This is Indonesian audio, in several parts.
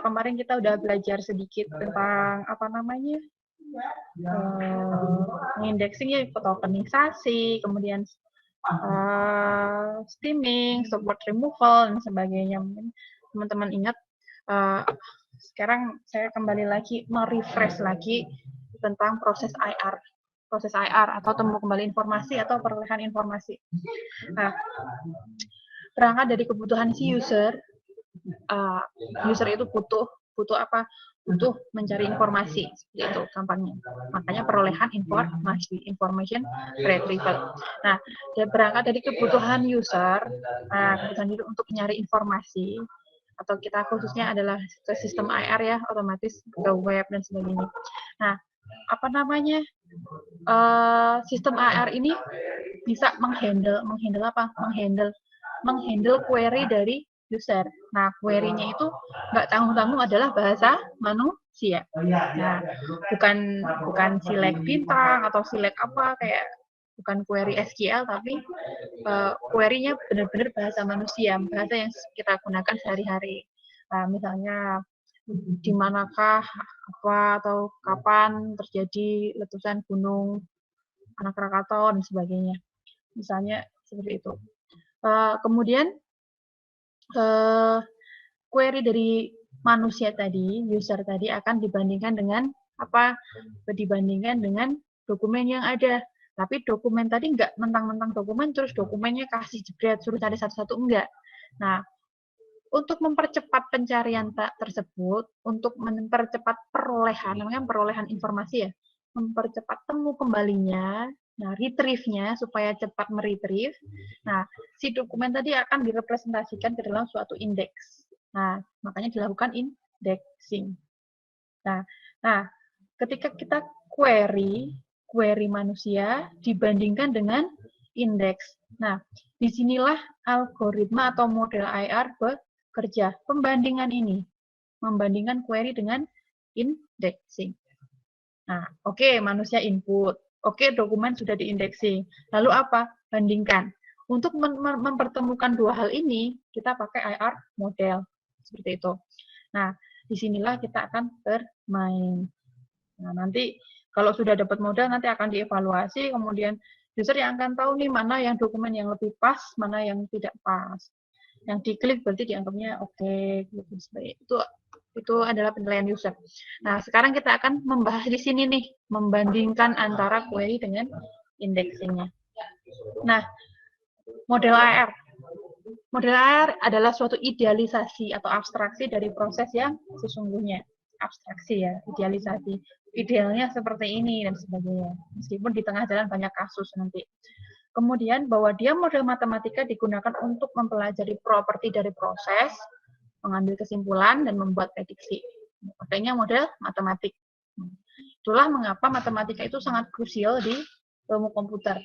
kemarin kita udah belajar sedikit tentang apa namanya indexing ya, tokenisasi, kemudian steaming, support removal dan sebagainya. Mungkin teman-teman ingat. Sekarang saya kembali lagi merefresh lagi tentang proses IR atau temu kembali informasi atau perolehan informasi. Nah, berangkat dari kebutuhan si user itu butuh apa? Butuh mencari informasi, seperti itu gampangnya. Makanya perolehan information retrieval. Nah, berangkat dari kebutuhan user, kebutuhan itu untuk mencari informasi, atau kita khususnya adalah ke sistem IR ya, otomatis ke web dan sebagainya. Nah, apa namanya? Sistem IR ini bisa menghandle query dari user. Nah, query-nya itu nggak tanggung-tanggung adalah bahasa manusia. Nah, bukan select bintang atau select apa, kayak bukan query SQL, tapi query-nya benar-benar bahasa manusia, bahasa yang kita gunakan sehari-hari. Nah, misalnya di manakah apa atau kapan terjadi letusan gunung Anak Krakatau dan sebagainya. Misalnya seperti itu. Kemudian query dari manusia tadi, user tadi akan dibandingkan dengan apa? Dibandingkan dengan dokumen yang ada. Tapi dokumen tadi nggak mentang-mentang dokumen, terus dokumennya kasih jebret, suruh cari satu-satu, enggak. Nah, untuk mempercepat pencarian tersebut, untuk mempercepat perolehan, namanya perolehan informasi ya, mempercepat temu kembalinya, nah retrieve-nya supaya cepat meretrieve. Nah, si dokumen tadi akan direpresentasikan ke dalam suatu indeks. Nah, makanya dilakukan indexing. Nah, ketika kita query manusia dibandingkan dengan indeks. Nah, disinilah algoritma atau model IR bekerja. Pembandingan ini, membandingkan query dengan indexing. Nah, oke, manusia input. Oke, dokumen sudah diindeksing. Lalu apa? Bandingkan. Untuk mempertemukan dua hal ini, kita pakai IR model. Seperti itu. Nah, disinilah kita akan bermain. Nah, nanti kalau sudah dapat modal, nanti akan dievaluasi, kemudian user yang akan tahu nih mana yang dokumen yang lebih pas, mana yang tidak pas. Yang diklik berarti dianggapnya oke. Itu adalah penilaian user. Nah, sekarang kita akan membahas di sini nih, membandingkan antara query dengan indexingnya. Nah, model AR. Model AR adalah suatu idealisasi atau abstraksi dari proses yang sesungguhnya. Abstraksi ya, idealisasi. Idealnya seperti ini dan sebagainya. Meskipun di tengah jalan banyak kasus nanti. Kemudian bahwa dia model matematika digunakan untuk mempelajari properti dari proses, mengambil kesimpulan, dan membuat prediksi. Makanya model matematik. Itulah mengapa matematika itu sangat krusial di ilmu komputer.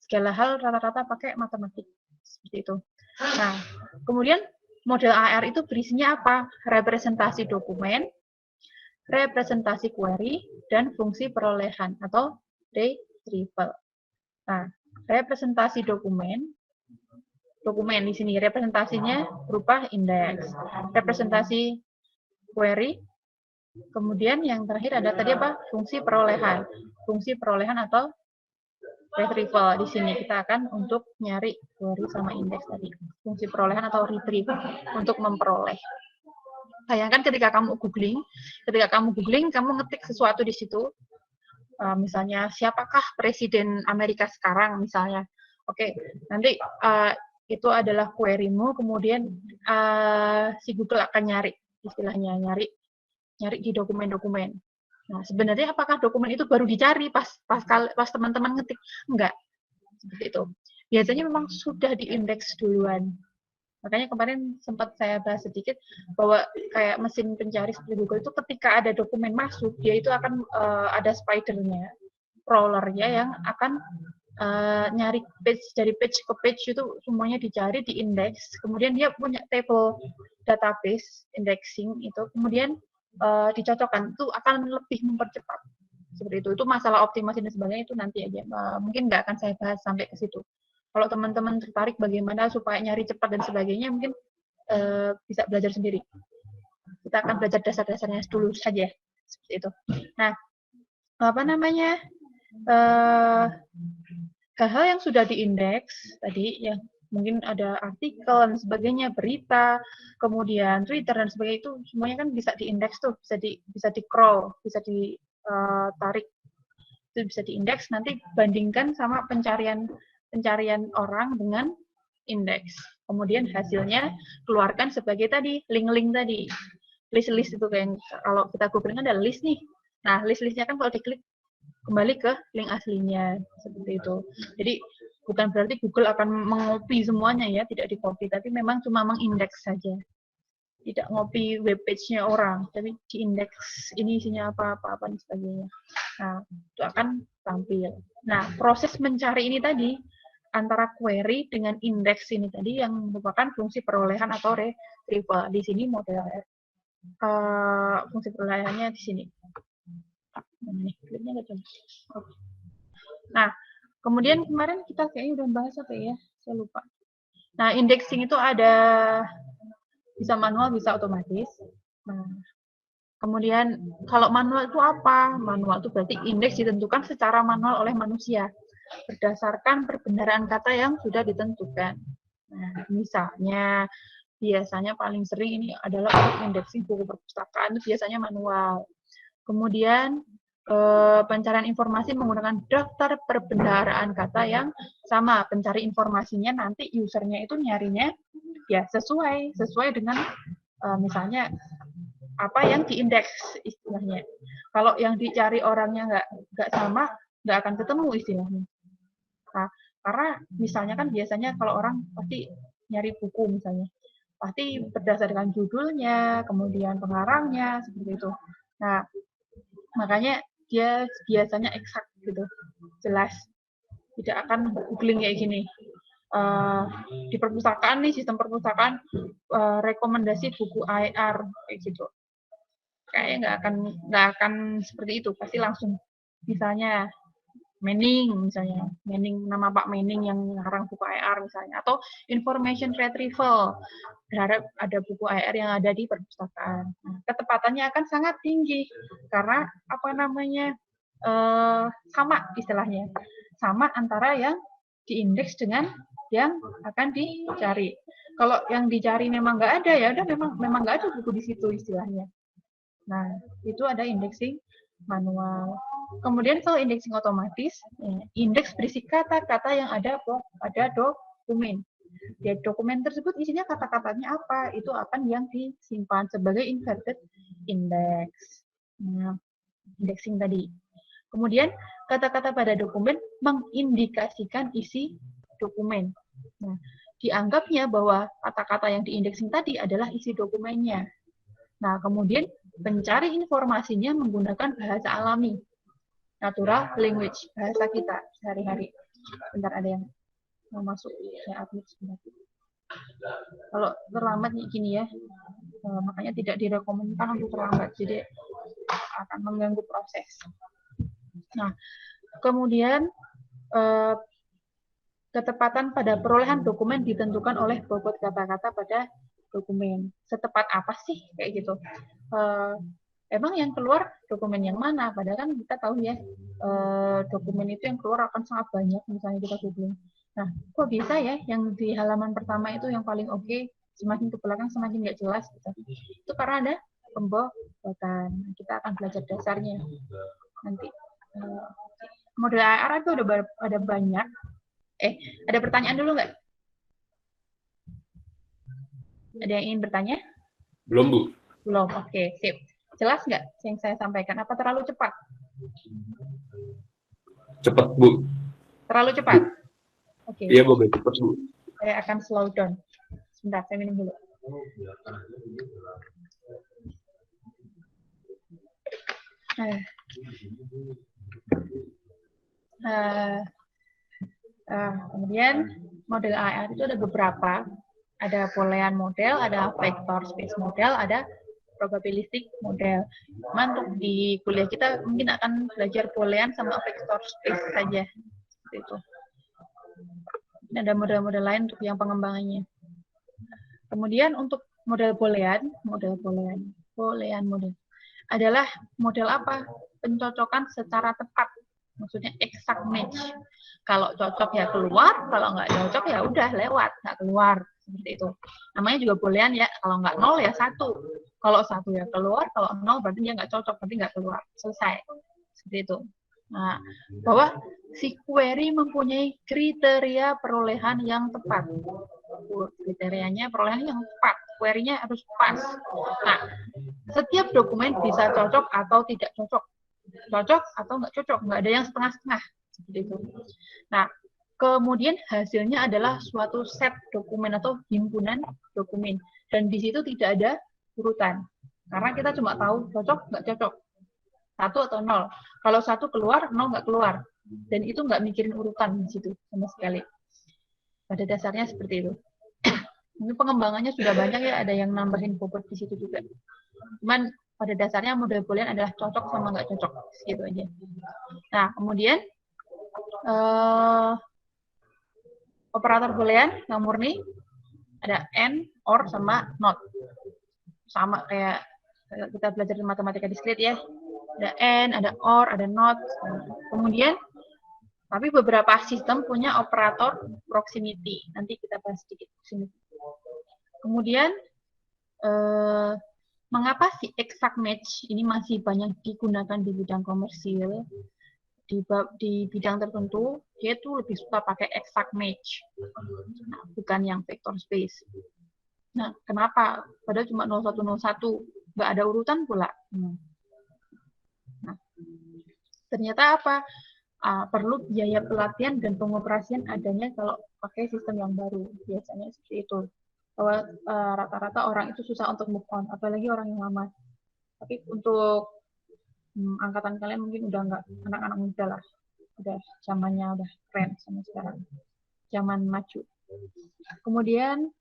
Segala hal rata-rata pakai matematik. Seperti itu. Nah, kemudian model AR itu berisinya apa? Representasi dokumen, representasi query, dan fungsi perolehan atau retrieval. Nah, representasi dokumen di sini representasinya berupa indeks. Representasi query, kemudian yang terakhir ada tadi apa? Fungsi perolehan. Fungsi perolehan atau retrieval. Di sini kita akan untuk nyari query sama indeks tadi. Fungsi perolehan atau retrieve untuk memperoleh. Bayangkan ketika kamu googling, kamu ngetik sesuatu di situ, misalnya siapakah presiden Amerika sekarang misalnya. Oke, nanti itu adalah query-mu, kemudian si Google akan nyari, istilahnya nyari di dokumen-dokumen. Nah, sebenarnya apakah dokumen itu baru dicari pas teman-teman ngetik? Enggak. Seperti itu. Biasanya memang sudah diindeks duluan. Makanya kemarin sempat saya bahas sedikit bahwa kayak mesin pencari seperti Google itu ketika ada dokumen masuk, dia itu akan ada spider-nya, crawler-nya yang akan nyari page dari page ke page itu semuanya dicari, diindeks, kemudian dia punya table database indexing itu, kemudian dicocokkan, itu akan lebih mempercepat. Seperti itu masalah optimasi dan sebagainya itu nanti aja, mungkin nggak akan saya bahas sampai ke situ. Kalau teman-teman tertarik bagaimana supaya nyari cepat dan sebagainya, mungkin bisa belajar sendiri. Kita akan belajar dasar-dasarnya dulu saja. Seperti itu. Nah, apa namanya? Hal-hal yang sudah diindeks tadi, ya mungkin ada artikel dan sebagainya, berita, kemudian Twitter dan sebagainya, itu semuanya kan bisa diindeks tuh, bisa di crawl, bisa ditarik, itu bisa diindeks. Nanti bandingkan sama pencarian orang dengan indeks. Kemudian hasilnya keluarkan sebagai tadi link-link tadi, list-list itu kayak kalau kita googling ada list nih. Nah, list-listnya kan kalau diklik kembali ke link aslinya seperti itu. Jadi bukan berarti Google akan mengopi semuanya ya, tidak dikopi, tapi memang cuma mengindeks saja. Tidak ngopi webpage-nya orang, tapi diindeks ini isinya apa dan sebagainya. Nah, itu akan tampil. Nah, proses mencari ini tadi antara query dengan indeks ini tadi yang merupakan fungsi perolehan atau retrieval. Di sini model fungsi perolehannya di sini. Nah, kemudian kemarin kita kayaknya udah bahas apa ya? Saya lupa. Nah, indexing itu ada bisa manual, bisa otomatis. Nah, kemudian kalau manual itu apa? Manual itu berarti indeks ditentukan secara manual oleh manusia berdasarkan perbenaran kata yang sudah ditentukan. Nah, misalnya biasanya paling sering ini adalah untuk indexing buku perpustakaan, itu biasanya manual. Kemudian pencarian informasi menggunakan daftar perbendaharaan kata yang sama. Pencari informasinya nanti usernya itu nyarinya ya sesuai dengan misalnya apa yang diindeks istilahnya. Kalau yang dicari orangnya nggak sama, nggak akan ketemu istilahnya. Nah, karena misalnya kan biasanya kalau orang pasti nyari buku misalnya, pasti berdasarkan judulnya, kemudian pengarangnya, seperti itu. Nah, makanya dia biasanya eksak gitu, jelas. Tidak akan googling kayak gini. Di perpustakaan nih, sistem perpustakaan rekomendasi buku IR kayak gitu. Kayaknya nggak akan seperti itu, pasti langsung misalnya Manning misalnya, nama Pak Manning yang ngarang buku IR misalnya, atau information retrieval, berharap ada buku IR yang ada di perpustakaan. Nah, ketepatannya akan sangat tinggi karena apa namanya sama istilahnya, sama antara yang diindeks dengan yang akan dicari. Kalau yang dicari memang nggak ada, ya udah memang nggak ada buku di situ istilahnya. Nah, itu ada indexing manual. Kemudian kalau indexing otomatis, indeks berisi kata-kata yang ada pada dokumen. Ya, dokumen tersebut isinya kata-katanya apa, itu akan yang disimpan sebagai inverted index. Nah, indexing tadi. Kemudian kata-kata pada dokumen mengindikasikan isi dokumen. Nah, dianggapnya bahwa kata-kata yang diindexing tadi adalah isi dokumennya. Nah, kemudian pencari informasinya menggunakan bahasa alami, natural language, bahasa kita sehari-hari. Bentar, ada yang mau masuk, saya upload sebentar. Kalau terlambat gini ya, makanya tidak direkomendasikan untuk terlambat, jadi akan mengganggu proses. Nah, kemudian ketepatan pada perolehan dokumen ditentukan oleh bobot kata-kata pada dokumen. Setepat apa sih kayak gitu? Emang yang keluar dokumen yang mana? Padahal kan kita tahu ya, dokumen itu yang keluar akan sangat banyak, misalnya kita googling. Nah, kok bisa ya yang di halaman pertama itu yang paling oke, semakin ke belakang semakin nggak jelas gitu. Itu karena ada pembobotan. Kita akan belajar dasarnya nanti. Model AR itu udah ada banyak. Ada pertanyaan dulu nggak? Ada yang ingin bertanya? Belum, Bu. Belum, oke, sip. Jelas nggak yang saya sampaikan? Apa terlalu cepat? Cepat, Bu. Terlalu cepat? Oke. Iya, Bu, cepat, Bu. Saya akan slow down. Sebentar, saya minum dulu. Kemudian model AR itu ada beberapa. Ada boolean model, ada vector space model, ada probabilistic model. Cuma untuk di kuliah kita mungkin akan belajar boolean sama vector space saja. Seperti itu. Ini ada model-model lain untuk yang pengembangannya. Kemudian untuk model boolean Boolean model adalah model apa? Pencocokan secara tepat. Maksudnya exact match. Kalau cocok ya keluar, kalau nggak cocok ya udah lewat, nggak keluar. Seperti itu. Namanya juga boolean ya, kalau nggak 0 ya 1. Kalau 1 ya keluar, kalau 0 berarti dia nggak cocok, berarti nggak keluar. Selesai. Seperti itu. Nah, bahwa si query mempunyai kriteria perolehan yang tepat. Kriterianya perolehan yang tepat. Query-nya harus pas. Nah, setiap dokumen bisa cocok atau tidak cocok. Cocok atau nggak cocok. Nggak ada yang setengah-setengah. Seperti itu. Nah, kemudian hasilnya adalah suatu set dokumen atau himpunan dokumen. Dan di situ tidak ada urutan. Karena kita cuma tahu cocok, nggak cocok. 1 atau 0. Kalau 1 keluar, 0 nggak keluar. Dan itu nggak mikirin urutan di situ sama sekali. Pada dasarnya seperti itu. Ini pengembangannya sudah banyak ya, ada yang nambahin bobot di situ juga. Cuman pada dasarnya model boolean adalah cocok sama nggak cocok, gitu aja. Nah, kemudian operator boolean yang murni ada and, or, sama not. Sama kayak kita belajar di matematika diskrit ya. Ada and, ada or, ada not. Kemudian, tapi beberapa sistem punya operator proximity. Nanti kita bahas sedikit proximity. Kemudian, mengapa si exact match ini masih banyak digunakan di bidang komersil? Di bidang tertentu, dia tuh lebih suka pakai exact match, nah, bukan yang vector space. Nah, kenapa? Padahal cuma 0101, nggak ada urutan pula. Nah, ternyata apa? Perlu biaya pelatihan dan pengoperasian adanya kalau pakai sistem yang baru. Biasanya seperti itu. Bahwa rata-rata orang itu susah untuk move on, apalagi orang yang lama. Tapi untuk angkatan kalian mungkin udah nggak anak-anak muda lah. Udah zamannya udah keren sama sekarang. Zaman maju. Kemudian,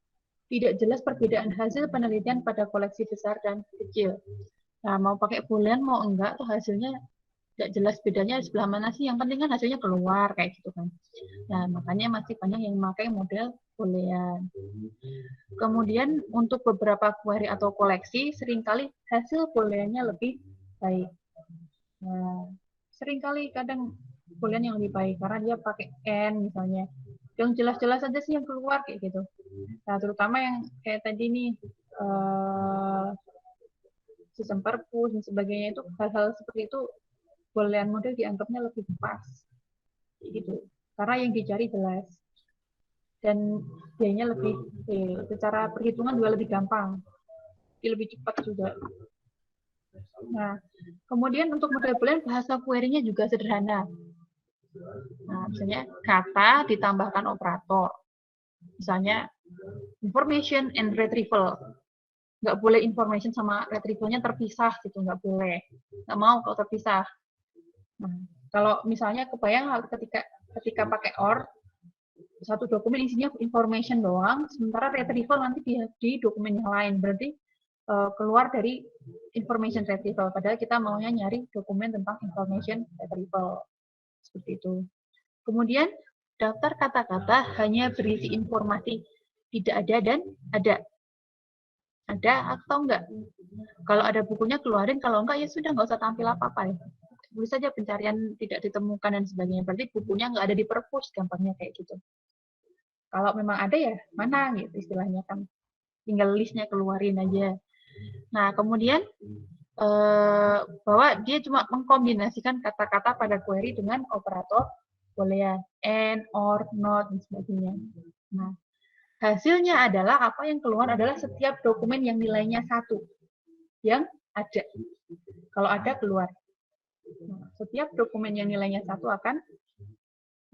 tidak jelas perbedaan hasil penelitian pada koleksi besar dan kecil. Nah, mau pakai boolean mau enggak, tuh hasilnya tidak jelas bedanya sebelah mana sih. Yang penting kan hasilnya keluar, kayak gitu kan. Nah, makanya masih banyak yang memakai model boolean. Kemudian, untuk beberapa query atau koleksi, seringkali hasil booleannya lebih baik. Nah, seringkali kadang boolean yang lebih baik, karena dia pakai and misalnya. Yang jelas-jelas aja sih yang keluar, kayak gitu. Nah, terutama yang kayak tadi nih, sistem perpus dan sebagainya, itu hal-hal seperti itu boolean model dianggapnya lebih pas gitu, karena yang dicari jelas dan biayanya lebih secara perhitungan juga lebih gampang, lebih cepat juga. Nah, kemudian untuk model boolean bahasa query-nya juga sederhana. Nah, misalnya kata ditambahkan operator, misalnya information and retrieval. Nggak boleh information sama retrieval-nya terpisah gitu, nggak boleh, nggak mau kalau terpisah. Nah, kalau misalnya kebayang ketika pakai or, satu dokumen isinya information doang, sementara retrieval nanti di dokumen yang lain, berarti keluar dari information retrieval, padahal kita maunya nyari dokumen tentang information retrieval, seperti itu. Kemudian, daftar kata-kata hanya berisi informasi tidak ada dan ada. Ada atau enggak? Kalau ada bukunya keluarin, kalau enggak ya sudah, nggak usah tampil apa-apa ya. Tulis saja pencarian tidak ditemukan dan sebagainya. Berarti bukunya nggak ada di perpus, gampangnya kayak gitu. Kalau memang ada ya mana gitu istilahnya kan. Tinggal listnya keluarin aja. Nah, kemudian bahwa dia cuma mengkombinasikan kata-kata pada query dengan operator boolean, and, or, not, dan sebagainya. Nah, hasilnya adalah apa yang keluar adalah setiap dokumen yang nilainya 1 yang ada. Kalau ada keluar. Nah, setiap dokumen yang nilainya 1 akan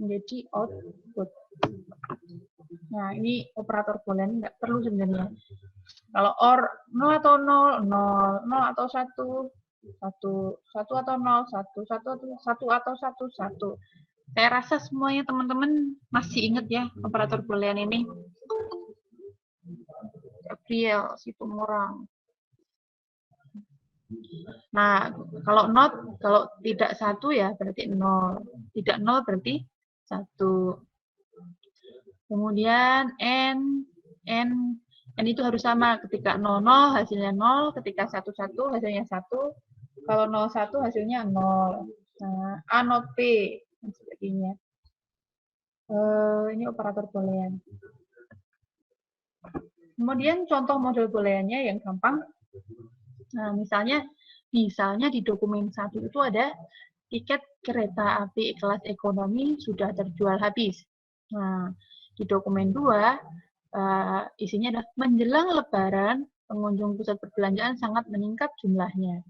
menjadi output. Nah, ini operator boolean nggak perlu sebenarnya. Kalau or 0 atau 0, 0, 0 atau 1, 1, 1 atau 0, 1, 1 atau 1, 1. Saya rasa semuanya teman-teman masih ingat ya operator boolean ini. Gabriel, si pemurang. Nah, kalau not, kalau tidak 1 ya berarti 0. Tidak 0 berarti 1. Kemudian n N itu harus sama. Ketika 00 hasilnya 0, ketika 11 hasilnya 1, kalau 01 hasilnya 0. Nah, A not P, dan sebagainya. Ini operator boolean. Kemudian contoh model booleannya yang gampang. Nah, misalnya di dokumen 1 itu ada tiket kereta api kelas ekonomi sudah terjual habis. Nah, di dokumen 2 isinya adalah menjelang lebaran pengunjung pusat perbelanjaan sangat meningkat jumlahnya.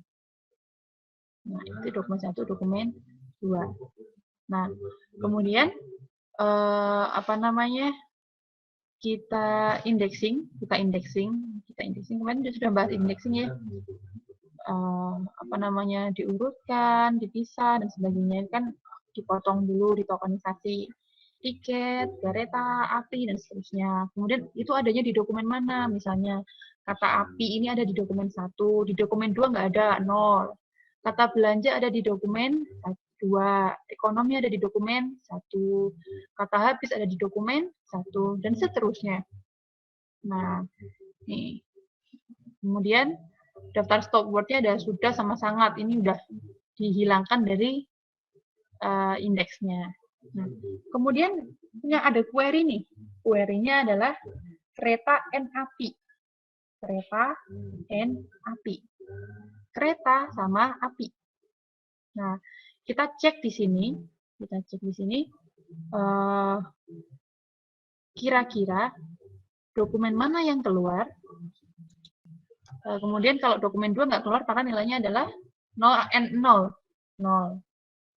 Nah, itu dokumen 1, dokumen 2. Nah, kemudian kita indexing kemarin sudah bahas indexing ya, diurutkan, dipisah dan sebagainya, kan dipotong dulu, ditokenisasi tiket, kereta api dan seterusnya. Kemudian itu adanya di dokumen mana? Misalnya kata api ini ada di dokumen 1, di dokumen 2 nggak ada, 0. Kata belanja ada di dokumen 2, ekonomi ada di dokumen 1, kata habis ada di dokumen 1, dan seterusnya. Nah, nih. Kemudian daftar stop word-nya ada sudah sama sangat, ini udah dihilangkan dari indeksnya. Nah, kemudian ada query nih. Query-nya adalah kereta and api. Kereta and api. Kereta sama api. Nah, kita cek di sini. Kira-kira dokumen mana yang keluar. Kemudian kalau dokumen 2 nggak keluar, maka nilainya adalah 0.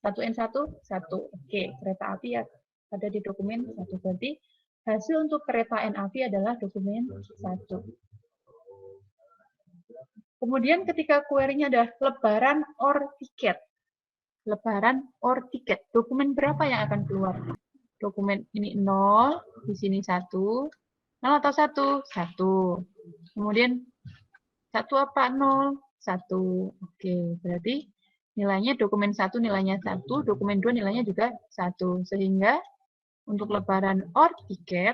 1N1, 1. Oke, kereta api ya ada di dokumen 1. Berarti hasil untuk kereta N api adalah dokumen 1. Kemudian ketika query-nya ada lebaran or tiket. Lebaran or tiket. Dokumen berapa yang akan keluar? Dokumen ini 0, di sini 1. 0 atau 1? 1. Kemudian 1 apa? 0. 1. Oke, berarti nilainya dokumen 1 nilainya 1, dokumen 2 nilainya juga 1. Sehingga untuk lebaran or tiket,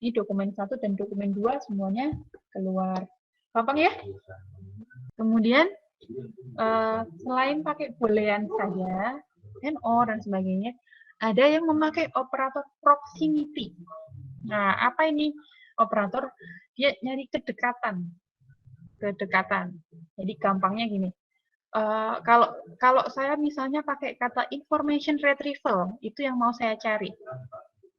ini dokumen 1 dan dokumen 2 semuanya keluar. Gampang ya? Kemudian, selain pakai boolean saja, and or dan sebagainya, ada yang memakai operator proximity. Nah, apa ini operator? Dia nyari kedekatan. Jadi gampangnya gini. Kalau saya misalnya pakai kata information retrieval, itu yang mau saya cari.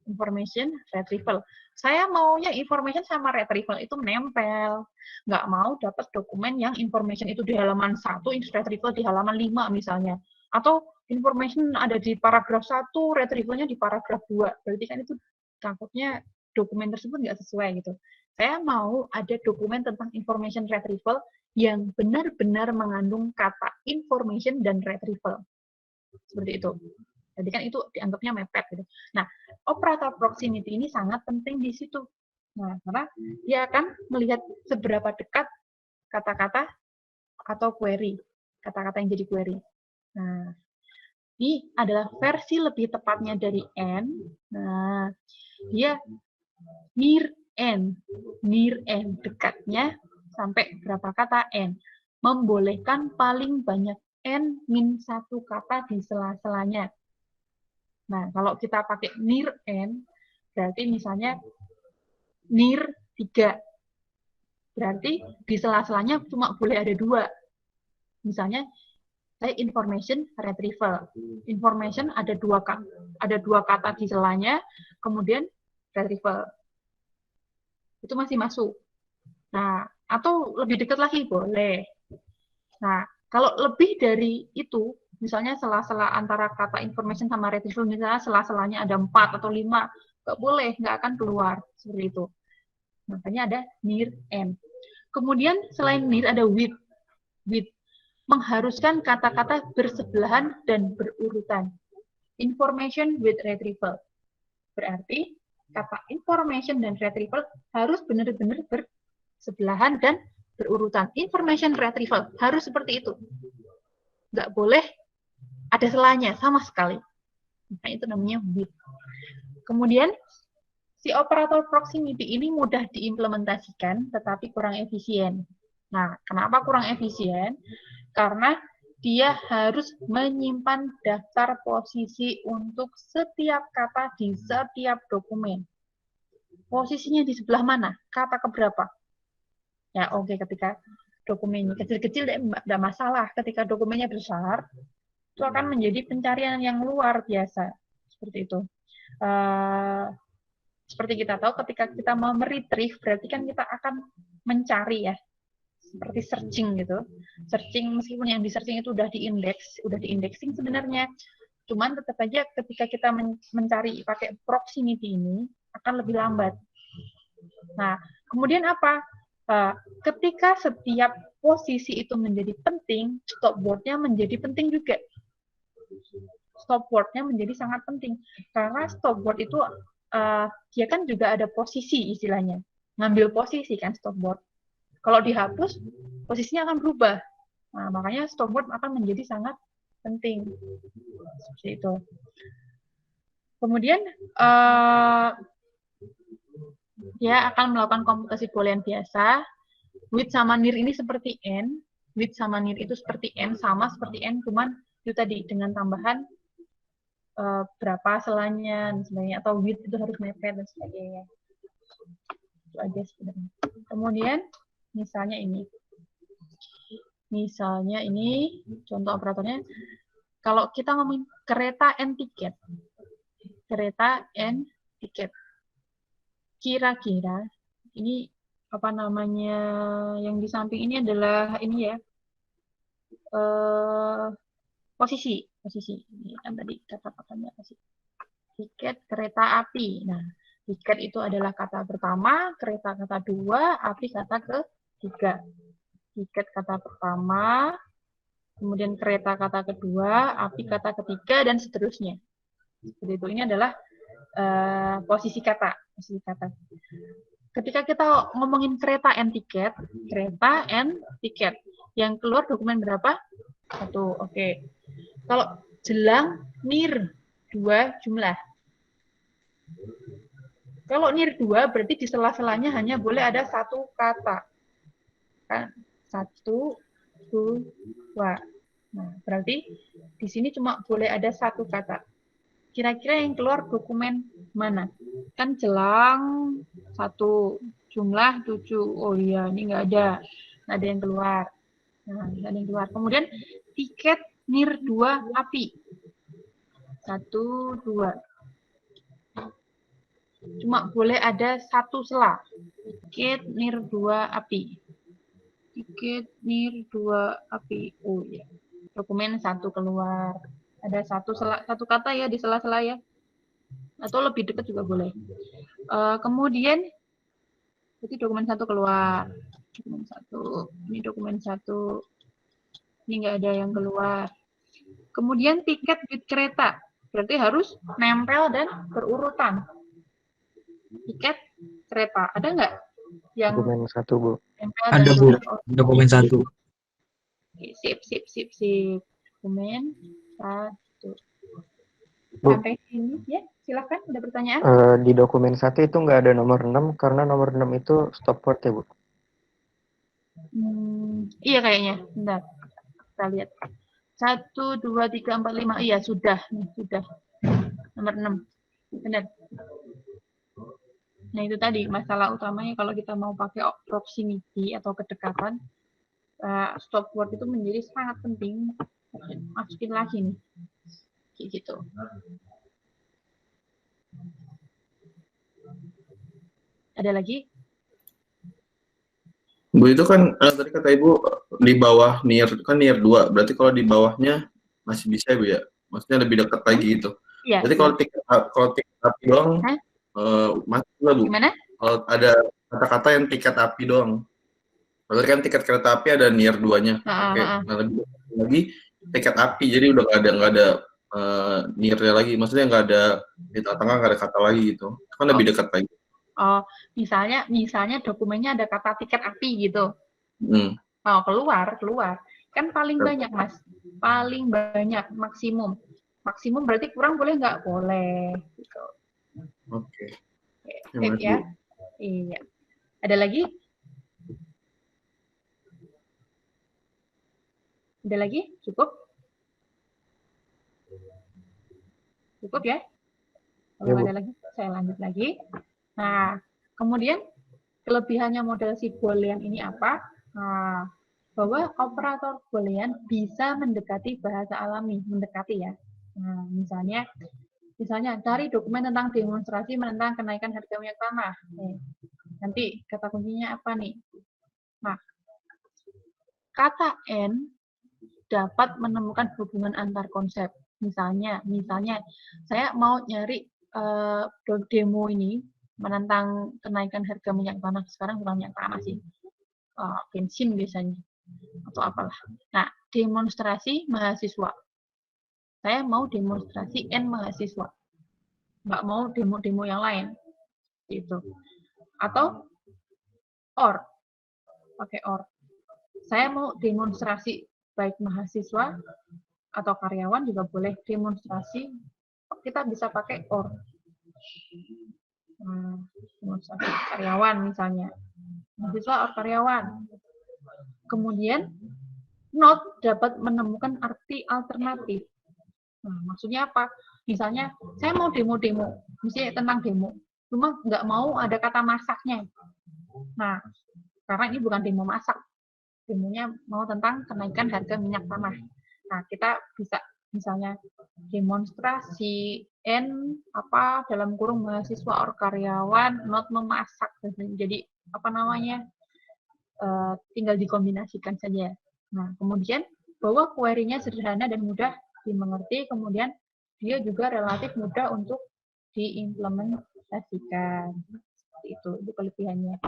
Information retrieval. Saya maunya information sama retrieval itu menempel. Nggak mau dapat dokumen yang information itu di halaman 1, retrieval di halaman 5 misalnya. Atau information ada di paragraf 1, retrievalnya di paragraf 2. Berarti kan itu takutnya dokumen tersebut nggak sesuai gitu. Saya mau ada dokumen tentang information retrieval yang benar-benar mengandung kata information dan retrieval. Seperti itu. Jadi kan itu dianggapnya mepet gitu. Nah, operator proximity ini sangat penting di situ. Nah, karena dia akan melihat seberapa dekat kata-kata atau query, kata-kata yang jadi query. Nah, ini adalah versi lebih tepatnya dari N. Nah, dia near N, dekatnya sampai berapa kata N. Membolehkan paling banyak N min 1 kata di sela-selanya. Nah, kalau kita pakai near N, berarti misalnya near 3. Berarti di sela-selanya cuma boleh ada 2. Misalnya, saya information retrieval. Information ada 2 kata di selanya, kemudian retrieval. Itu masih masuk. Nah, atau lebih dekat lagi boleh. Nah, kalau lebih dari itu, misalnya sela-sela antara kata information sama retrieval, misalnya sela-selanya ada 4 atau 5, nggak boleh, nggak akan keluar. Seperti itu. Makanya ada near N. Kemudian selain near ada with. With mengharuskan kata-kata bersebelahan dan berurutan. Information with retrieval. Berarti kata information dan retrieval harus benar-benar bersebelahan dan berurutan. Information retrieval harus seperti itu. Nggak boleh ada selanya sama sekali. Nah, itu namanya with. Kemudian si operator proximity ini mudah diimplementasikan, tetapi kurang efisien. Nah, kenapa kurang efisien? Karena dia harus menyimpan daftar posisi untuk setiap kata di setiap dokumen. Posisinya di sebelah mana? Kata keberapa? Ya, oke, ketika dokumennya kecil-kecil tidak masalah. Ketika dokumennya besar, itu akan menjadi pencarian yang luar biasa. Seperti itu. Seperti kita tahu, ketika kita mau meretrieve, berarti kan kita akan mencari ya. Seperti searching gitu. Searching, meskipun yang di searching itu udah diindexing sebenarnya. Cuman tetap aja ketika kita mencari pakai proximity ini, akan lebih lambat. Nah, kemudian apa? Ketika setiap posisi itu menjadi penting, stopword-nya menjadi penting juga. Stopword-nya menjadi sangat penting. Karena stopword itu, dia kan juga ada posisi istilahnya. Ngambil posisi kan stopword. Kalau dihapus, posisinya akan berubah. Nah, makanya stopword akan menjadi sangat penting. Seperti itu. Kemudian, dia akan melakukan komputasi boolean biasa. With sama near ini seperti n. With sama near itu seperti n, sama seperti n, cuman itu tadi dengan tambahan berapa selanya dan sebagainya, atau with itu harus mepet dan sebagainya. Itu aja sebenarnya. Kemudian misalnya ini contoh operatornya. Kalau kita ngomongin kereta and tiket, kira-kira ini apa namanya yang di samping ini adalah ini ya, posisi ini kan tadi kata-katanya posisi. Tiket kereta api. Nah, tiket itu adalah kata pertama, kereta kata dua, api kata ketiga. Tiket kata pertama, kemudian kereta kata kedua, api kata ketiga, dan seterusnya. Seperti itu. Ini adalah posisi kata. Ketika kita ngomongin kereta and tiket, yang keluar dokumen berapa? 1. Oke. Kalau jelang near 2 jumlah. Kalau near 2 berarti di sela-selanya hanya boleh ada satu kata. Kan? 1, 2. Nah, berarti di sini cuma boleh ada satu kata. Kira-kira yang keluar dokumen mana? Kan jelang 1, jumlah 7. Oh iya, ini nggak ada. Nggak ada yang keluar. Nah, nggak ada yang keluar. Kemudian tiket near 2 api. 1, 2. Cuma boleh ada satu sela. Tiket near 2 api. Tiket near 2 api. Oh ya. Dokumen 1 keluar. Ada satu kata ya di sela-sela ya. Atau lebih dekat juga boleh. Kemudian jadi dokumen 1 keluar. Dokumen 1. Ini dokumen 1. Ini nggak ada yang keluar. Kemudian tiket with kereta. Berarti harus nempel dan berurutan. Tiket kereta. Ada nggak yang Dokumen 1, Bu. Ada, Bu. Dokumen 1. Oke, sip. Dokumen 1. Bu. Sampai sini ya, silakan. Ada pertanyaan? Di dokumen 1 itu nggak ada nomor 6 karena nomor 6 itu stopword ya, Bu. Iya kayaknya. Bentar. Kita lihat. 1, 2, 3, 4, 5. Iya, sudah. Nomor 6. Benar. Nah, itu tadi masalah utamanya kalau kita mau pakai proximity atau kedekatan, stopword itu menjadi sangat penting. Masukin lagi nih. Kayak gitu. Ada lagi? Bu, itu kan tadi kata Ibu di bawah near, kan near 2. Berarti kalau di bawahnya masih bisa, Bu ya? Maksudnya lebih dekat lagi gitu. Iya. Berarti kalau tiket api doang, masih lah, Bu. Gimana? Kalau ada kata-kata yang tiket api doang. Berarti kan tiket kereta api ada near 2-nya. Oke. Nah, lebih lagi tiket api, jadi udah nggak ada near-nya lagi. Maksudnya nggak ada di tengah-tengah, nggak ada kata lagi gitu. Kan lebih dekat lagi. Oh, misalnya dokumennya ada kata tiket api gitu. Oh, keluar. Kan paling banyak, Mas. Paling banyak, maksimum. Maksimum berarti kurang boleh nggak? Boleh. Gitu. Oke. Sip ya. Iya. Ada lagi? Ada lagi? Cukup? Cukup ya? Kalau Ya, Bu. ada lagi, saya lanjut lagi. Nah, kemudian kelebihannya model si Boolean ini apa? Nah, bahwa operator Boolean bisa mendekati bahasa alami, mendekati ya. Nah, misalnya cari dokumen tentang demonstrasi menentang kenaikan harga minyak tanah. Nanti kata kuncinya apa nih? Nah, kata N dapat menemukan hubungan antar konsep. Misalnya saya mau nyari demo ini menentang kenaikan harga minyak tanah. Sekarang bukan minyak tanah sih, bensin biasanya atau apalah. Nah, demonstrasi mahasiswa. Saya mau demonstrasi N mahasiswa, nggak mau demo-demo yang lain, gitu. Atau OR, pakai OR. Saya mau demonstrasi baik mahasiswa atau karyawan juga boleh demonstrasi. Kita bisa pakai OR. Demonstrasi karyawan misalnya, mahasiswa OR karyawan. Kemudian not dapat menemukan arti alternatif. Nah, maksudnya apa? Misalnya, saya mau demo-demo, misalnya tentang demo, cuma nggak mau ada kata masaknya. Nah, karena ini bukan demo masak, demonya mau tentang kenaikan harga minyak tanah. Nah, kita bisa misalnya demonstrasi N apa dalam kurung mahasiswa or karyawan not memasak. Jadi apa namanya? Tinggal dikombinasikan saja. Nah, kemudian bahwa query-nya sederhana dan mudah dimengerti, kemudian dia juga relatif mudah untuk diimplementasikan. Seperti itu kelebihannya.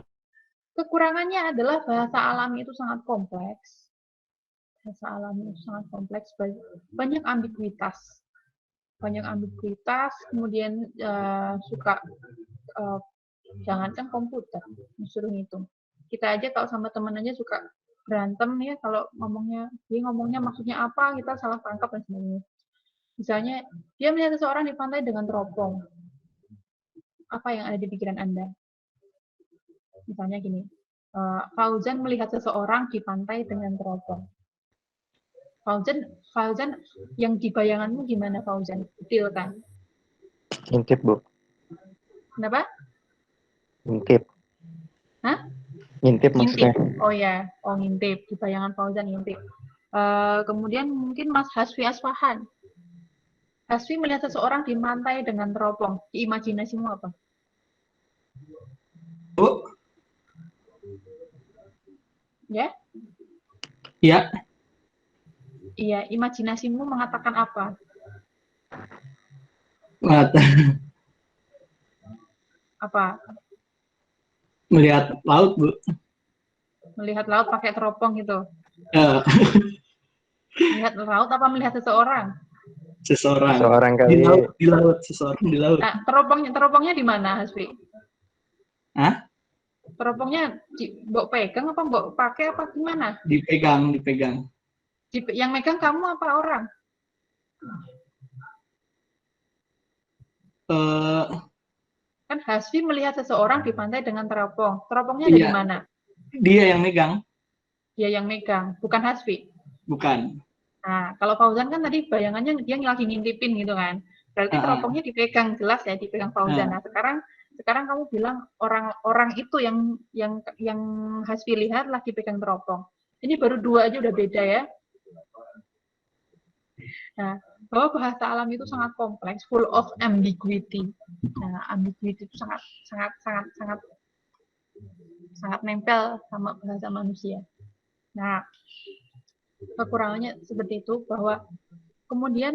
Kekurangannya adalah bahasa alami itu sangat kompleks. Bahasa alami itu sangat kompleks, banyak ambiguitas. Kemudian suka jangankan komputer, disuruh ngitung. Kita aja kalau sama teman aja suka berantem ya kalau dia ngomongnya maksudnya apa, kita salah tangkap dan sebagainya. Misalnya dia melihat seseorang di pantai dengan teropong, apa yang ada di pikiran Anda? Misalnya gini, Fauzan melihat seseorang di pantai dengan teropong. Fauzan yang di bayanganmu gimana Fauzan? Detil kan? Ngintip, Bu. Kenapa? Ngintip. Hah? Ngintip maksudnya. Oh ya, ngintip. Di bayangan Fauzan ngintip. Kemudian mungkin Mas Hasfi Asfahan. Hasfi melihat seseorang di pantai dengan teropong. Di imajinasimu apa? Bu? Ya? Ya. Iya, imajinasimu mengatakan apa? Apa? Melihat laut, Bu. Melihat laut pakai teropong gitu. Ya. Melihat laut apa melihat seseorang? Seseorang kali. Di laut, seseorang di laut. Nah, teropongnya di mana, Hasfi? Hah? Teropongnya mbok pegang apa mbok pakai apa gimana? Dipegang. Yang megang kamu apa orang? Kan Hasfi melihat seseorang di pantai dengan teropong. Teropongnya ada di mana? Dia yang megang. Dia yang megang, bukan Hasfi. Bukan. Nah, kalau Fauzan kan tadi bayangannya dia lagi ngintipin gitu kan. Berarti teropongnya dipegang, jelas ya dipegang Fauzan. Nah, sekarang kamu bilang orang itu yang Hasfi lihat lagi pegang teropong. Ini baru dua aja udah beda ya. Nah, bahwa bahasa alam itu sangat kompleks, full of ambiguity. Nah, ambiguity itu sangat nempel sama bahasa manusia. Nah, kekurangannya seperti itu, bahwa kemudian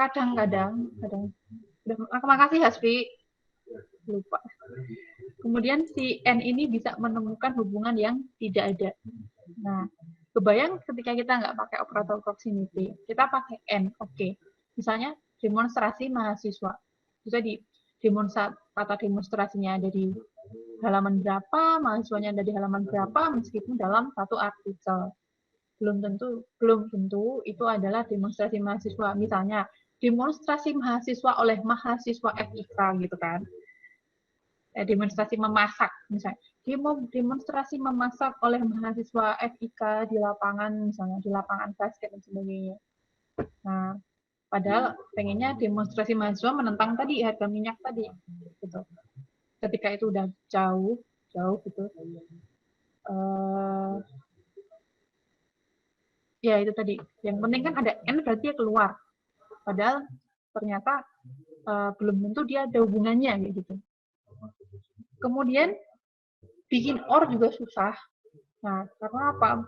kadang-kadang, makasih Hasfi, lupa. Kemudian si N ini bisa menemukan hubungan yang tidak ada. Nah, kebayang ketika kita nggak pakai operator proximity, kita pakai N, oke. Misalnya demonstrasi mahasiswa, bisa kata demonstrasinya ada di halaman berapa, mahasiswanya ada di halaman berapa, meskipun dalam satu artikel. Belum tentu itu adalah demonstrasi mahasiswa. Misalnya demonstrasi mahasiswa oleh mahasiswa FIK gitu kan. demonstrasi memasak misalnya. Demonstrasi memasak oleh mahasiswa FIK di lapangan misalnya, di lapangan basket dan sebagainya. Nah, padahal pengennya demonstrasi mahasiswa menentang tadi harga minyak tadi gitu. Ketika itu udah jauh gitu. Ya itu tadi. Yang penting kan ada N berarti dia keluar. Padahal ternyata belum tentu dia ada hubungannya gitu. Kemudian bikin OR juga susah. Nah, karena apa?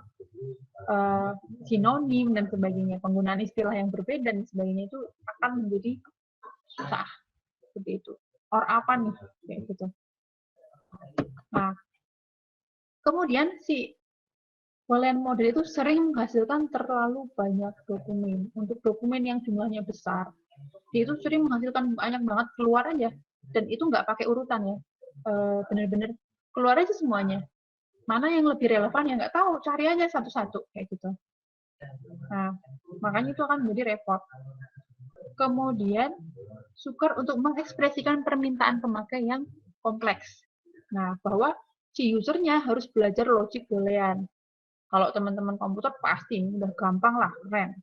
Sinonim dan sebagainya, penggunaan istilah yang berbeda dan sebagainya itu akan menjadi susah. Seperti itu. OR apa nih? Kayak gitu. Nah, kemudian si Boolean model itu sering menghasilkan terlalu banyak dokumen. Untuk dokumen yang jumlahnya besar, dia itu sering menghasilkan banyak banget, keluar aja. Dan itu nggak pakai urutan ya. Bener-bener keluar aja semuanya. Mana yang lebih relevan ya nggak tahu, cari aja satu-satu kayak gitu. Nah, makanya itu akan menjadi repot. Kemudian, sukar untuk mengekspresikan permintaan pemakai yang kompleks. Nah, bahwa si usernya harus belajar logik boolean. Kalau teman-teman komputer pasti udah gampang lah, keren.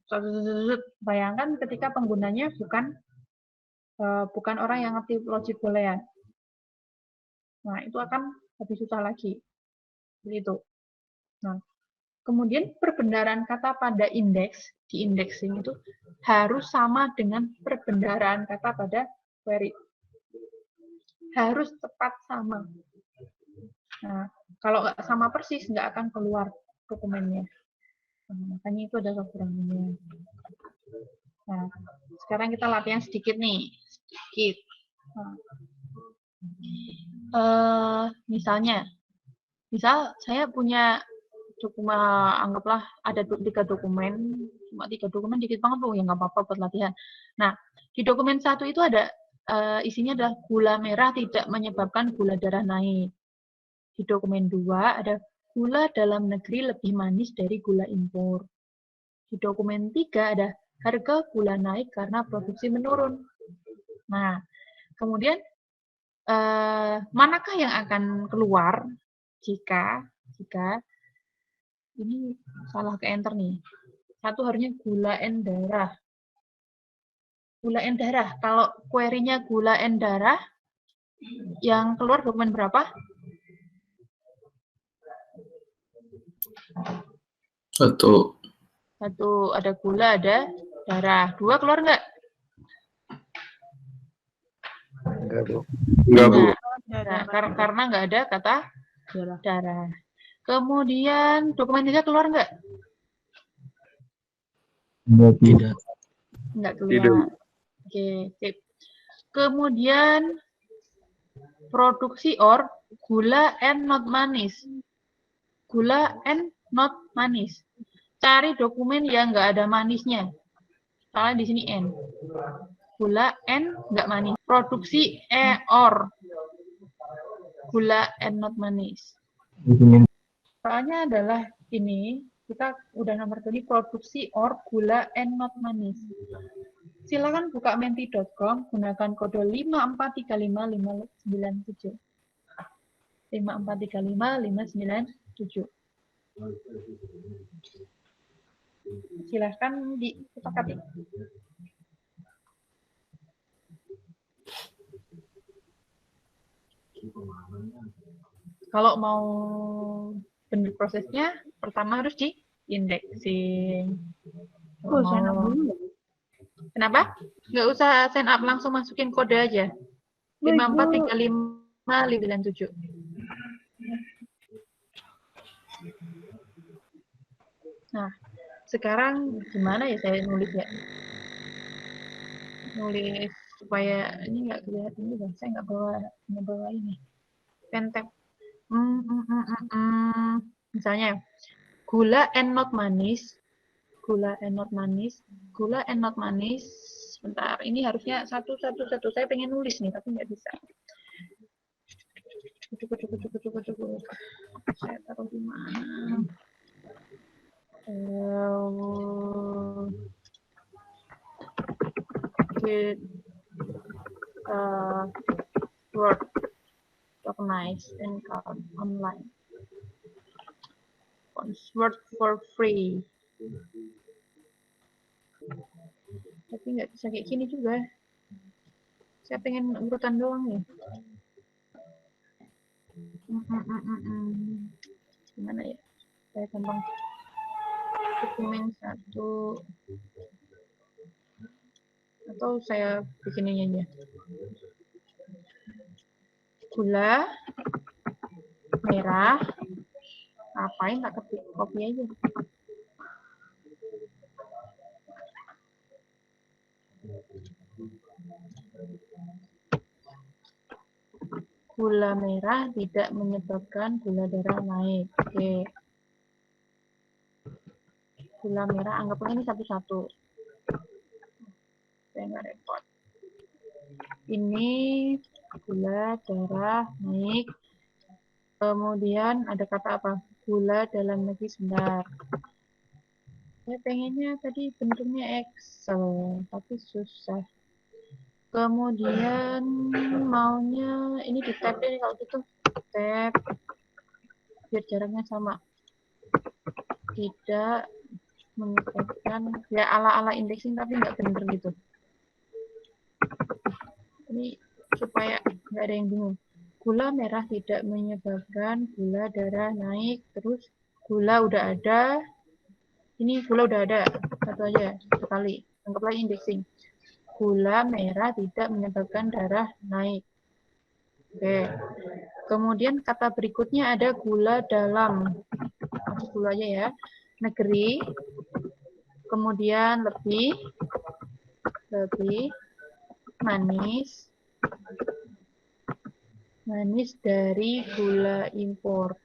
Bayangkan ketika penggunanya bukan orang yang ngerti logik boolean. Nah, itu akan lebih susah lagi. Begitu. Nah, kemudian perbendaharaan kata pada indeks, di indexing itu harus sama dengan perbendaharaan kata pada query. Harus tepat sama. Nah, kalau nggak sama persis, nggak akan keluar dokumennya. Nah, makanya itu ada kekurangannya. Nah, sekarang kita latihan sedikit nih. Sedikit. Misalnya, misal saya punya dokumen, anggaplah ada 3 dokumen, cuma 3 dokumen dikit banget loh, ya nggak apa-apa buat latihan. Nah, di dokumen 1 itu ada isinya adalah gula merah tidak menyebabkan gula darah naik. Di dokumen 2 ada gula dalam negeri lebih manis dari gula impor. Di dokumen 3 ada harga gula naik karena produksi menurun. Nah, kemudian manakah yang akan keluar jika ini salah ke enter nih. Satu harusnya gula N darah. Gula N darah. Kalau query-nya gula N darah, yang keluar dokumen berapa? 1. 1 ada gula, ada darah. 2 keluar nggak? Enggak, Bu. Enggak, Bu. Nah, karena nggak ada kata darah. Kemudian dokumen 3 keluar nggak? Tidak. Nggak keluar. Oke, sip. Kemudian produksi OR gula N not manis. Gula N not manis. Cari dokumen yang nggak ada manisnya. Soalnya di sini N. Gula N nggak manis. Produksi OR gula N not manis. Soalnya adalah ini, kita udah nomor tadi produksi OR gula N not manis. Silakan buka menti.com, gunakan kode 5435597. 5435597. Silahkan disepakati. Kalau mau benar prosesnya, pertama harus di indexing. Sign up dulu. Kenapa? Nggak usah sign up, langsung masukin kode aja. 5435597. Nah, sekarang gimana ya saya nulis ya? Nulis supaya ini nggak kelihatan juga. Saya nggak bawa ini. Pentek. Misalnya, gula N not manis. Gula N not manis. Gula N not manis. Bentar, ini harusnya satu. Saya pengen nulis nih, tapi nggak bisa. Cukup. Saya taruh di mana? Word. recognize and count online. Password for free. Tapi nggak bisa kayak gini juga. Saya pengen urutan doang nih. Gimana ya? Saya gampang. Dokumen 1. Atau saya bikin ini aja. Gula merah. Ngapain tak ketik copy aja. Gula merah tidak menyebabkan gula darah naik. Oke. Gula merah, anggaplah ini satu-satu. Saya nggak repot. Ini gula darah naik. Kemudian ada kata apa? Gula dalam negeri sebentar. Saya pengennya tadi bentuknya Excel, tapi susah. Kemudian maunya ini di tab deh kalau gitu. Tab biar jaraknya sama. Tidak menyebabkan ya ala-ala indexing tapi nggak bener gitu. Ini supaya nggak ada yang bingung. Gula merah tidak menyebabkan gula darah naik. Terus gula udah ada. Ini gula udah ada. Satu aja sekali. Anggaplah indexing. Gula merah tidak menyebabkan darah naik. Oke. Kemudian kata berikutnya ada gula dalam. Masuk dulu aja ya. Negeri. Kemudian lebih manis dari gula impor.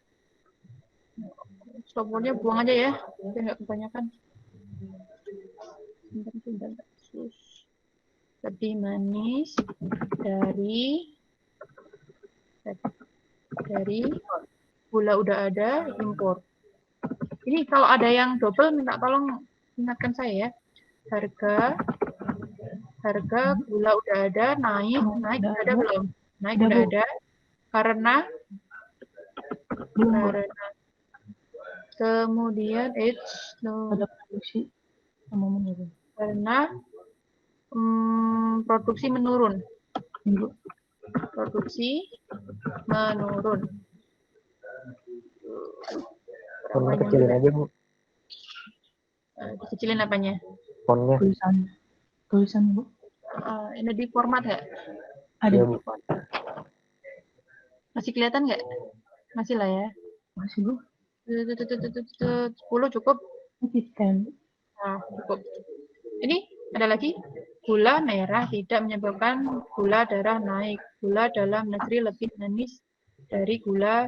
Stopwordnya buang aja ya, biar nggak kebanyakan. Lebih manis dari gula udah ada impor. Ini kalau ada yang double minta tolong ingatkan saya ya. Harga gula udah ada, naik udah ada belum? Naik udah ada. Karena kemudian ada produksi menurun. Karena produksi menurun. Produksi menurun. Fontnya kecilin aja, Bu. Kecilin apanya? Fontnya. Tulisan, Bu. Ini di format nggak? Ada, Bu. Masih kelihatan nggak? Masih lah ya. Masih, Bu. 10 cukup? Nah, cukup. Ini ada lagi. Gula merah tidak menyebabkan gula darah naik. Gula dalam negeri lebih manis dari gula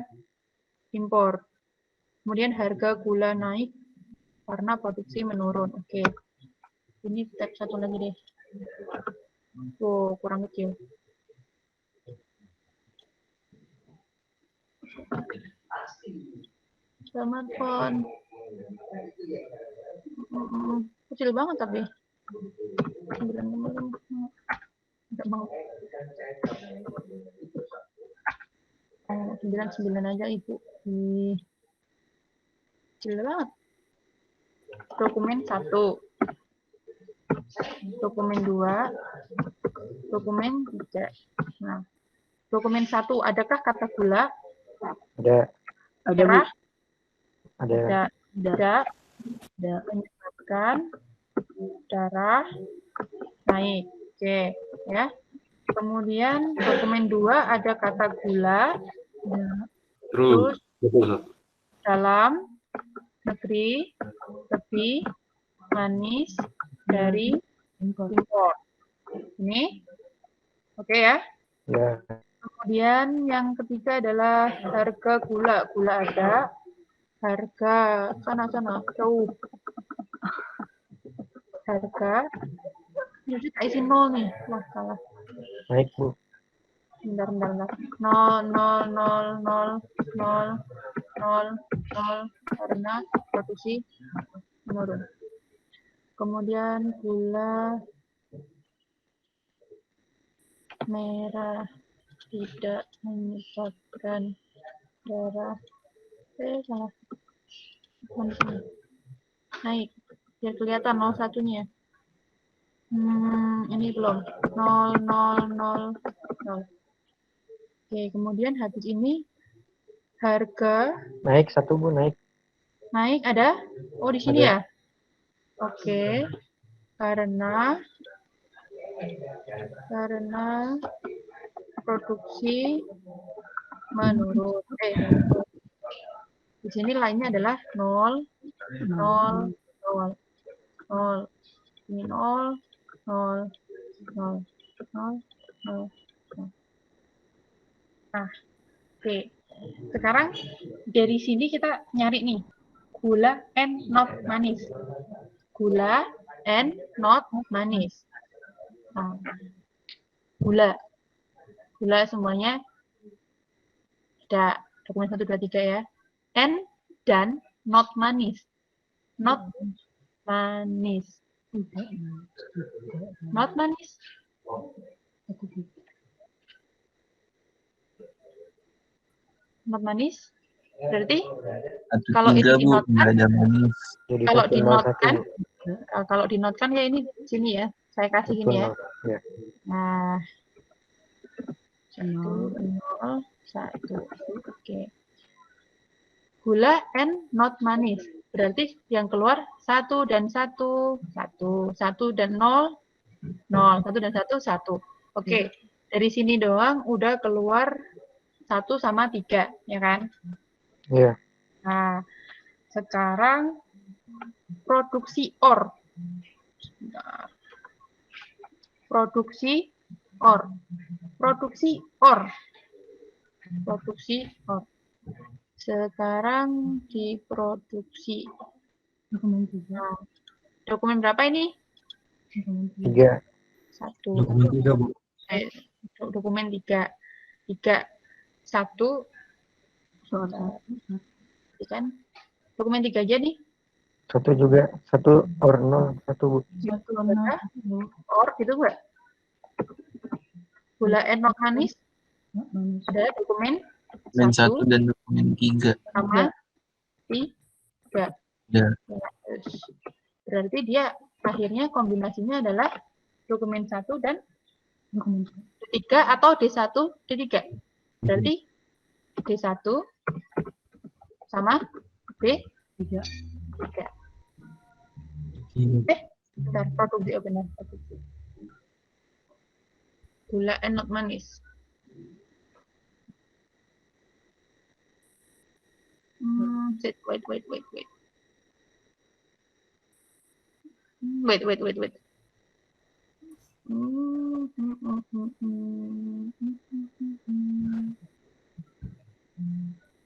impor. Kemudian harga gula naik karena produksi menurun. Oke. Ini tab satu lagi deh. Oh, kurang kecil. Smartphone. Kecil banget tapi. 9 aja Ibu. Kecil banget. Dokumen 1. Dokumen 2. Dokumen 3. Nah, dokumen 1 adakah kata gula? Ada. Merah? Ada. Tidak. Menyebabkan darah naik. Oke, ya. Kemudian dokumen 2 ada kata gula. Terus dalam negeri lebih manis dari impor. Ini oke ya? Ya. Kemudian yang ketiga adalah harga gula. Gula ada. Harga sana jauh. Harga jadi tak isi 0 nih. Wah, salah. Naik, Bu. Bentar. 0 karena produksi menurun. Kemudian gula merah tidak menyebabkan darah salah naik biar kelihatan 01-nya. Ini belum 0,000. Oke, kemudian habis ini harga Naik 1 Bu, naik. naik ada? Oh, di sini Ada. ya? Oke. Karena produksi menurun. Di sini lainnya adalah 0, 0, 0, 0. Ini 0, 0, 0, 0, 0. Nah, oke. Sekarang dari sini kita nyari nih gula and not manis. Gula and not manis. Nah, gula semuanya ada dokumen 1, 2, 3 ya. And dan not manis. Not manis. Not manis. Not manis. Berarti kalau ini dinotkan, kalau dinotkan ya ini sini ya. Saya kasih ini ya. Nah, 1, 0, 1. Oke. Gula and not manis. Berarti yang keluar 1 dan 1, 1, 1 dan 0, 0, 1 dan 1, 1. Oke, dari sini doang udah keluar 1 sama 3, ya kan? Iya. Nah, sekarang produksi OR. Produksi OR. Sekarang diproduksi. Nah, dokumen berapa ini? 3. 1. Dokumen 3, Bu. Dokumen 3. 3. 1. Kan? Dokumen 3 aja nih. 1 juga. 1 or 0. 1 Bu. 1 or gitu enggak? Gula and not manis. Ada dokumen 1 dan dokumen 3. sama 3. Ya. Berarti dia akhirnya kombinasinya adalah dokumen 1 dan dokumen 3 atau D1, D3. Berarti D1 sama D3. Bentar, produksi, benar. Gula and not manis. Wait. Wait.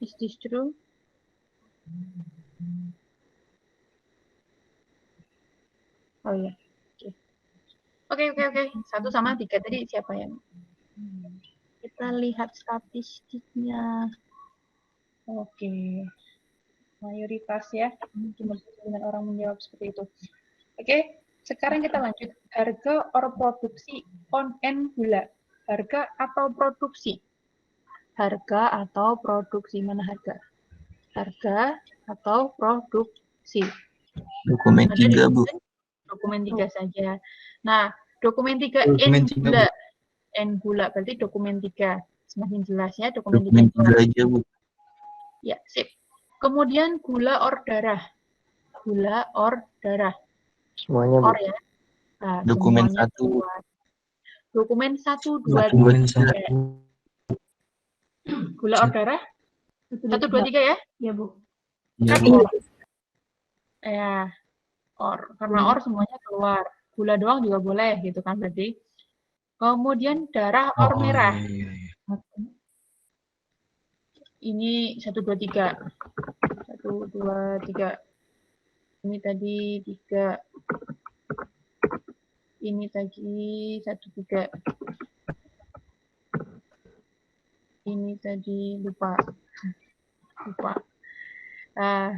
Is this true? Oh ya. Oke. 1 sama 3 tadi siapa yang? Kita lihat statistiknya. Oke. Mayoritas ya. Cuma dengan orang menjawab seperti itu. Oke. Sekarang kita lanjut. Harga or produksi on and gula. Harga atau produksi? Harga atau produksi? Mana harga? Harga atau produksi? Dokumen 3, Bu. Dokumen 3 saja. Nah, dokumen 3 Dokumen N 3, gula. Bu. N gula berarti dokumen 3. Semakin jelas ya dokumen 3 aja, Bu. Ya, sip. Kemudian gula or darah. Gula or darah. Semuanya Bu. Or ya. Nah, Dokumen semuanya 1, Bu. keluar. Dokumen 1, 2, Dokumen 3. 1. Gula or darah? 1, 2, 3 ya? Ya, Bu. Ya, Kan Bu. or. Ya, or. Karena or semuanya keluar. Gula doang juga boleh gitu kan berarti. Kemudian darah or merah. Iya. Ini 1, 2, 3. 1, 2, 3. Ini tadi 3. Ini tadi 1, 3. Ini tadi lupa. Nah,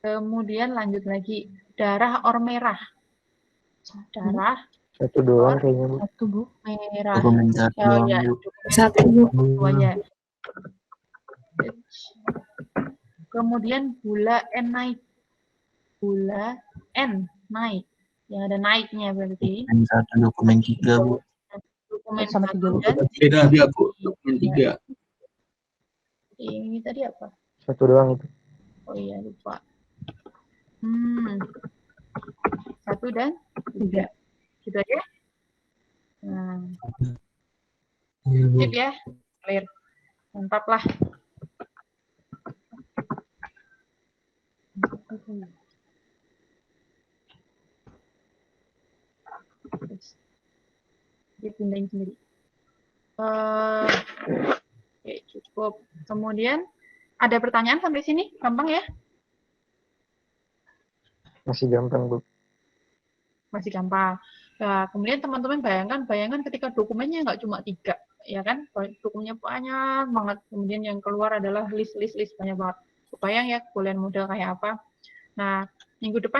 kemudian lanjut lagi. Darah or merah. Darah Satu doang kayaknya, Bu. Satu, Bu. merah. Dokumen satu Oh doang, ya, Bu. dokumen Satu, Bu. semuanya. Kemudian gula N naik. Gula N naik. Yang ada naiknya berarti. Dokumen satu, dokumen tiga, Bu. Dokumen Sama 1 tiga, Bu. dan Beda dia, Bu. Dokumen 3. ini tadi apa? Satu doang itu. Oh iya, lupa. 1 dan 3. Gitu aja. Nah, sip ya. Clear. Mantap lah. Dia pindahin sendiri. Oke, cukup. Kemudian, ada pertanyaan sampai sini? Gampang ya? Masih gampang, Bu. Masih gampang. Nah, kemudian teman-teman bayangkan ketika dokumennya nggak cuma 3, ya kan? Dokumennya banyak banget. Kemudian yang keluar adalah list banyak banget. Kebayang ya, kuliah model kayak apa? Nah, minggu depan